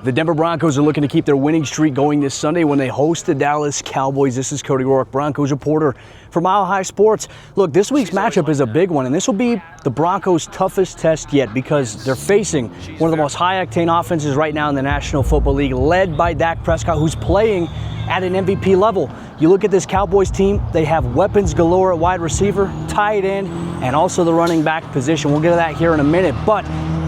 The Denver Broncos are looking to keep their winning streak going this Sunday when they host the Dallas Cowboys. This is Cody Rourke, Broncos reporter for Mile High Sports. Look, this week's matchup is a big one, and this will be the Broncos' toughest test yet because they're facing one of the most high-octane offenses right now in the National Football League, led by Dak Prescott, who's playing at an MVP level. You look at this Cowboys team, they have weapons galore at wide receiver, tight end, and also the running back position. We'll get to that here in a minute, but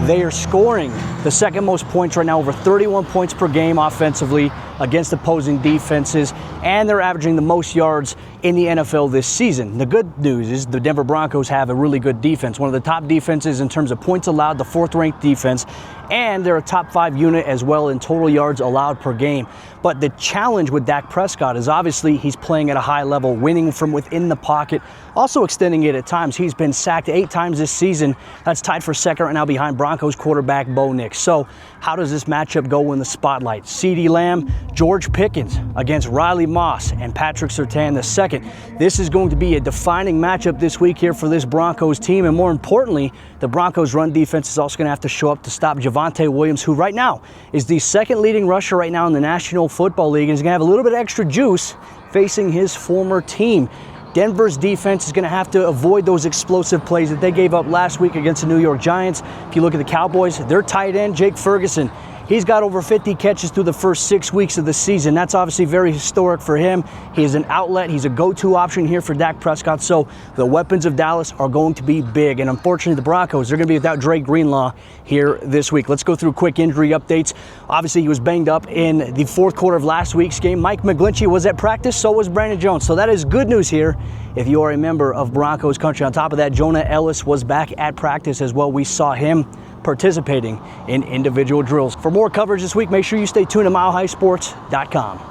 they are scoring the second most points right now, over 31 points per game offensively against opposing defenses, and they're averaging the most yards in the NFL this season. The good news is the Denver Broncos have a really good defense, one of the top defenses in terms of points allowed, the fourth-ranked defense, and they're a top 5 unit as well in total yards allowed per game. But the challenge with Dak Prescott is obviously he's playing at a high level, winning from within the pocket, also extending it at times. He's been sacked 8 times this season. That's tied for second right now behind Broncos quarterback Bo Nix. So how does this matchup go in the spotlight? CeeDee Lamb, George Pickens against Riley Moss and Patrick Surtain II. This is going to be a defining matchup this week here for this Broncos team, and more importantly, the Broncos run defense is also going to have to show up to stop Javonte Williams, who right now is the second leading rusher right now in the National Football League, and is going to have a little bit of extra juice facing his former team. Denver's defense is going to have to avoid those explosive plays that they gave up last week against the New York Giants. If you look at the Cowboys, their tight end, Jake Ferguson, he's got over 50 catches through the first 6 weeks of the season. That's obviously very historic for him. He is an outlet. He's a go-to option here for Dak Prescott. So the weapons of Dallas are going to be big. And unfortunately, the Broncos, they're going to be without Dre Greenlaw here this week. Let's go through quick injury updates. Obviously, he was banged up in the fourth quarter of last week's game. Mike McGlinchey was at practice. So was Brandon Jones. So that is good news here if you are a member of Broncos country. On top of that, Jonah Ellis was back at practice as well. We saw him participating in individual drills. For more coverage this week, make sure you stay tuned to milehighsports.com.